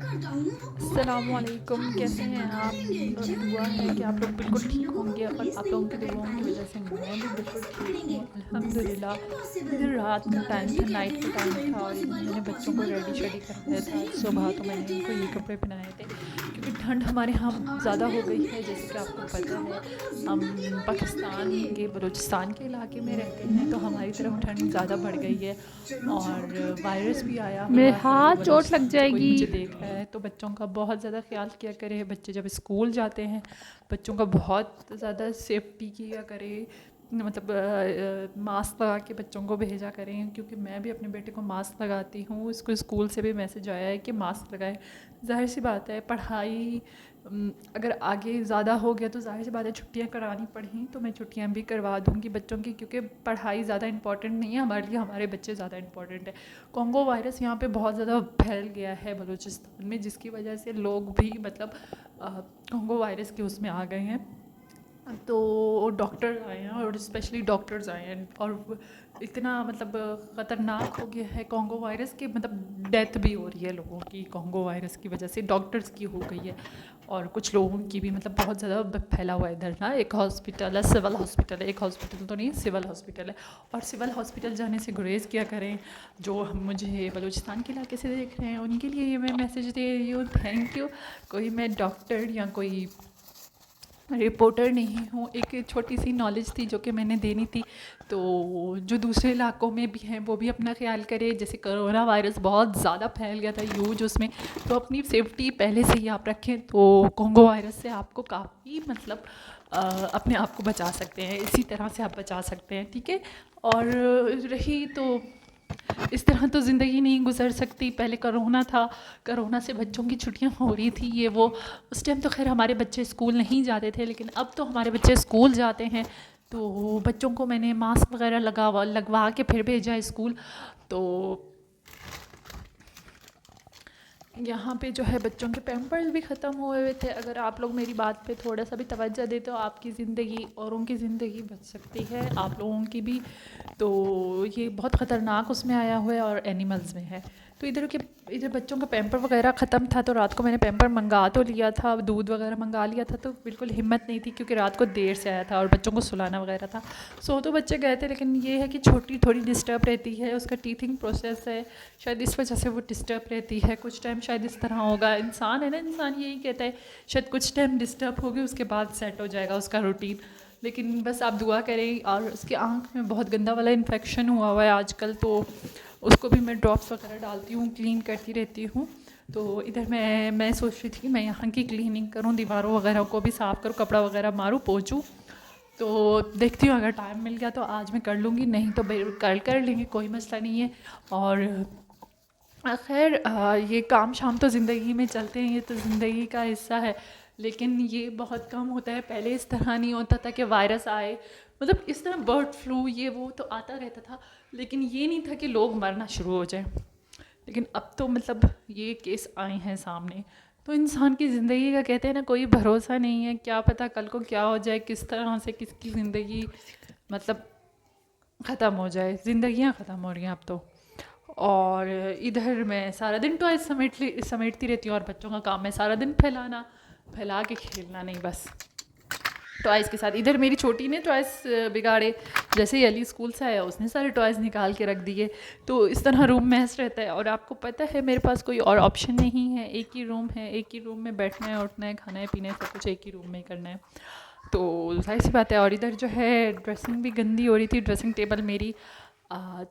अस्सलामुअलैकुम, कैसे हैं आप? दुआ है कि आप लोग बिल्कुल ठीक होंगे और आप लोगों की दुआओं की वजह से मैं भी बिल्कुल ठीक हूँ अल्हम्दुलिल्लाह। इधर रात का टाइम था, नाइट का टाइम था और इधर मैंने बच्चों को रेडी शेडी करवाया था। आज सुबह तो मैंने उनको ये कपड़े पहनाए थे क्योंकि ठंड हमारे यहाँ ज़्यादा हो गई है। जैसे कि आपको पता है, हम पाकिस्तान के बलूचिस्तान के इलाके में रहते हैं, तो हमारी तरफ ठंड ज़्यादा बढ़ गई है और वायरस भी आया मेरे हुआ है। तो हाथ चोट लग बलूचिस्तान से कोई जाएगी। मुझे देख रहा है तो बच्चों का बहुत ज़्यादा ख्याल किया करें। बच्चे जब स्कूल जाते हैं, बच्चों का बहुत ज़्यादा सेफ्टी किया करें, मतलब मास्क लगा के बच्चों को भेजा करें, क्योंकि मैं भी अपने बेटे को मास्क लगाती हूँ। उसको स्कूल से भी मैसेज आया है कि मास्क लगाए। ज़ाहिर सी बात है, पढ़ाई अगर आगे ज़्यादा हो गया तो ज़ाहिर सी बात है छुट्टियाँ करानी पड़ी तो मैं छुट्टियाँ भी करवा दूँगी बच्चों की, क्योंकि पढ़ाई ज़्यादा इंपॉर्टेंट नहीं है हमारे लिए, हमारे बच्चे ज़्यादा इंपॉर्टेंट है। कॉन्गो वायरस यहाँ पे बहुत ज़्यादा फैल गया है बलूचिस्तान में, जिसकी वजह से लोग भी मतलब कॉन्गो वायरस के उसमें आ गए हैं। तो डॉक्टर आए हैं और स्पेशली डॉक्टर्स आए हैं और इतना मतलब ख़तरनाक हो गया है कॉन्गो वायरस के, मतलब डेथ भी हो रही है लोगों की कॉन्गो वायरस की वजह से, डॉक्टर्स की हो गई है और कुछ लोगों की भी, मतलब बहुत ज़्यादा फैला हुआ है इधर ना। एक हॉस्पिटल है, सिविल हॉस्पिटल है, एक हॉस्पिटल तो नहीं, सिविल हॉस्पिटल है। और सिविल हॉस्पिटल जाने से गुरेज़ किया करें। जो हम मुझे बलूचिस्तान के इलाके से देख रहे हैं उनके लिए ये मैं मैसेज दे रही हूँ, थैंक यू। कोई मैं डॉक्टर या कोई रिपोर्टर नहीं हूँ, एक छोटी सी नॉलेज थी जो कि मैंने देनी थी। तो जो दूसरे इलाकों में भी हैं वो भी अपना ख्याल करें। जैसे कोरोना वायरस बहुत ज़्यादा फैल गया था यूज उसमें, तो अपनी सेफ्टी पहले से ही आप रखें तो कॉन्गो वायरस से आपको काफ़ी मतलब अपने आप को बचा सकते हैं। इसी तरह से आप बचा सकते हैं, ठीक है। और रही तो इस तरह तो ज़िंदगी नहीं गुजर सकती। पहले कोरोना था, कोरोना से बच्चों की छुट्टियां हो रही थी, ये वो। उस टाइम तो खैर हमारे बच्चे स्कूल नहीं जाते थे, लेकिन अब तो हमारे बच्चे स्कूल जाते हैं। तो बच्चों को मैंने मास्क वगैरह लगवा के फिर भेजा स्कूल। तो यहाँ पे जो है बच्चों के पैम्पर्स भी ख़त्म हुए हुए थे। अगर आप लोग मेरी बात पे थोड़ा सा भी तवज्जो दें तो आपकी ज़िंदगी, औरों की ज़िंदगी बच सकती है, आप लोगों की भी। तो ये बहुत ख़तरनाक उसमें आया हुआ है और एनिमल्स में है। तो इधर बच्चों का पैम्पर वगैरह ख़त्म था, तो रात को मैंने पैम्पर मंगा तो लिया था, दूध वगैरह मंगा लिया था, तो बिल्कुल हिम्मत नहीं थी क्योंकि रात को देर से आया था और बच्चों को सुलाना वगैरह था। सो तो बच्चे गए थे, लेकिन ये है कि छोटी थोड़ी डिस्टर्ब रहती है, उसका टीथिंग प्रोसेस है, शायद इस वजह से वो डिस्टर्ब रहती है। कुछ टाइम शायद इस तरह होगा, इंसान है ना, इंसान यही कहता है शायद कुछ टाइम डिस्टर्ब होगी, उसके बाद सेट हो जाएगा उसका रूटीन। लेकिन बस आप दुआ करें। और उसके आँख में बहुत गंदा वाला इन्फेक्शन हुआ है आजकल, तो उसको भी मैं ड्रॉप्स वगैरह डालती हूँ, क्लीन करती रहती हूँ। तो इधर मैं सोच रही थी कि मैं यहाँ की क्लीनिंग करूँ, दीवारों वगैरह को भी साफ़ करूँ, कपड़ा वगैरह मारूँ, पोंछूँ। तो देखती हूँ अगर टाइम मिल गया तो आज मैं कर लूँगी, नहीं तो कल कर लेंगे, कोई मसला नहीं है। और खैर ये काम शाम तो ज़िंदगी में चलते हैं, ये तो ज़िंदगी का हिस्सा है। लेकिन ये बहुत कम होता है, पहले इस तरह नहीं होता था कि वायरस आए, मतलब इस तरह बर्ड फ्लू ये वो तो आता रहता था, लेकिन ये नहीं था कि लोग मरना शुरू हो जाए। लेकिन अब तो मतलब ये केस आए हैं सामने, तो इंसान की ज़िंदगी का कहते हैं ना, कोई भरोसा नहीं है, क्या पता कल को क्या हो जाए, किस तरह से किसकी ज़िंदगी मतलब ख़त्म हो जाए। ज़िंदगियाँ ख़त्म हो रही हैं अब तो। और इधर मैं सारा दिन टॉयज समेटती रहती हूँ और बच्चों का काम है सारा दिन फैला के खेलना, नहीं बस टॉयज़ के साथ। इधर मेरी छोटी ने टॉयज़ बिगाड़े, जैसे ही अली स्कूल से आया उसने सारे टॉयज़ निकाल के रख दिए। तो इस तरह रूम महस रहता है, और आपको पता है मेरे पास कोई और ऑप्शन नहीं है, एक ही रूम है, एक ही रूम में बैठना है, उठना है, खाना है, पीना है, सब कुछ एक ही रूम में ही करना है। तो जाहिर सी बात है। और इधर जो है ड्रेसिंग भी गंदी हो रही थी, ड्रेसिंग टेबल मेरी,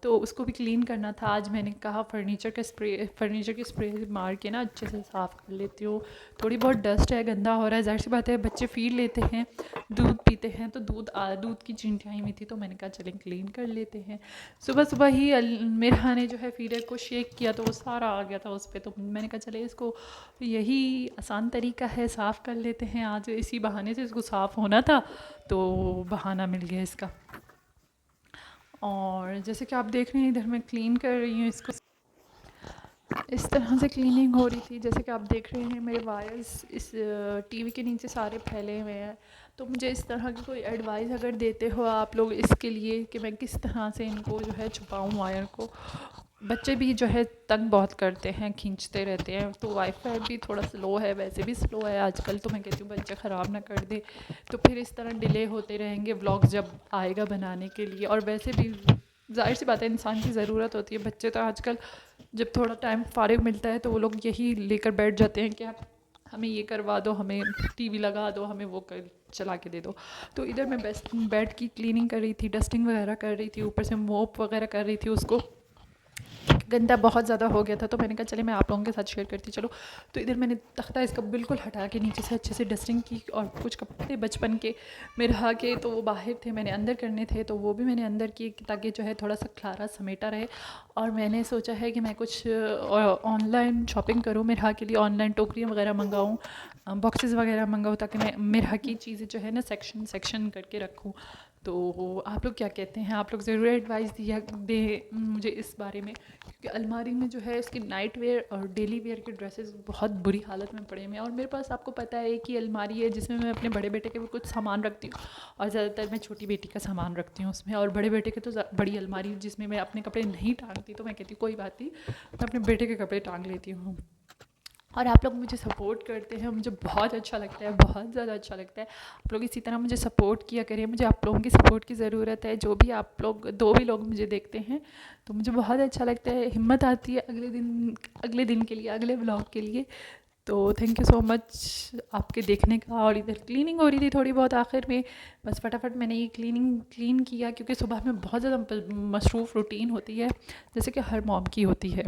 तो उसको भी क्लीन करना था। आज मैंने कहा फर्नीचर की स्प्रे मार के ना अच्छे से साफ़ कर लेती हूँ। थोड़ी बहुत डस्ट है, गंदा हो रहा है, ज़ाहिर सी बात है, बच्चे फीड लेते हैं, दूध पीते हैं, तो दूध की चींटियाँ आई हुई थी, तो मैंने कहा चलें क्लीन कर लेते हैं। सुबह सुबह ही मेरा ने जो है फीडर को शेक किया तो वो सारा आ गया था उस पर, तो मैंने कहा चले इसको, यही आसान तरीका है, साफ़ कर लेते हैं आज, इसी बहाने से इसको साफ़ होना था, तो बहाना मिल गया इसका। और जैसे कि आप देख रहे हैं इधर मैं क्लीन कर रही हूँ इसको, इस तरह से क्लीनिंग हो रही थी। जैसे कि आप देख रहे हैं मेरे वायर्स इस टीवी के नीचे सारे फैले हुए हैं। तो मुझे इस तरह की कोई एडवाइस अगर देते हो आप लोग इसके लिए कि मैं किस तरह से इनको जो है छुपाऊँ वायर को, बच्चे भी जो है तंग बहुत करते हैं, खींचते रहते हैं, तो वाईफाई भी थोड़ा स्लो है, वैसे भी स्लो है आजकल, तो मैं कहती हूँ बच्चे ख़राब ना कर दे। तो फिर इस तरह डिले होते रहेंगे व्लॉग जब आएगा बनाने के लिए। और वैसे भी ज़ाहिर सी बात है, इंसान की ज़रूरत होती है। बच्चे तो आजकल जब थोड़ा टाइम फारिग मिलता है तो वो लोग यही लेकर बैठ जाते हैं कि आप हमें ये करवा दो, हमें टीवी लगा दो, हमें वो कर चला के दे दो। तो इधर मैं बेड की क्लीनिंग कर रही थी, डस्टिंग वगैरह कर रही थी, ऊपर से मोप वगैरह कर रही थी, उसको गंदा बहुत ज़्यादा हो गया था, तो मैंने कहा चले मैं आप लोगों के साथ शेयर करती चलो। तो इधर मैंने तख्ता इसका बिल्कुल हटा के नीचे से अच्छे से डस्टिंग की, और कुछ कपड़े बचपन के मेरे के तो वो बाहर थे, मैंने अंदर करने थे, तो वो भी मैंने अंदर किए ताकि जो है थोड़ा सा खलारा समेटा रहे। और मैंने सोचा है कि मैं कुछ ऑनलाइन शॉपिंग करूँ, मेरे के लिए ऑनलाइन टोकरियाँ वगैरह मंगाऊँ, बॉक्सेस वगैरह मंगाऊँ, ताकि मैं मेरे की चीज़ें जो है ना सेक्शन सेक्शन करके रखूँ। तो आप लोग क्या कहते हैं? आप लोग ज़रूर एडवाइस दिया दे मुझे इस बारे में, क्योंकि अलमारी में जो है इसकी नाइट वेयर और डेली वेयर के ड्रेसेस बहुत बुरी हालत में पड़े हुए हैं। और मेरे पास आपको पता है कि अलमारी है जिसमें मैं अपने बड़े बेटे के भी कुछ सामान रखती हूँ, और ज़्यादातर मैं छोटी बेटी का सामान रखती हूँ उसमें। और बड़े बेटे के तो बड़ी अलमारी जिसमें मैं अपने कपड़े नहीं टांगती, तो मैं कहती हूँ कोई बात नहीं, मैं अपने बेटे के कपड़े टांग लेती हूँ। और आप लोग मुझे सपोर्ट करते हैं, मुझे बहुत अच्छा लगता है, बहुत ज़्यादा अच्छा लगता है। आप लोग इसी तरह मुझे सपोर्ट किया करिए, मुझे आप लोगों की सपोर्ट की ज़रूरत है। जो भी आप लोग, दो भी लोग मुझे देखते हैं तो मुझे बहुत अच्छा लगता है, हिम्मत आती है अगले दिन के लिए, अगले ब्लॉग के लिए। तो थैंक यू सो मच आपके देखने का। और इधर क्लीनिंग हो रही थी थोड़ी बहुत आखिर में, बस फटाफट मैंने ये क्लीन किया, क्योंकि सुबह में बहुत ज़्यादा मसरूफ़ रूटीन होती है, जैसे कि हर मॉम की होती है।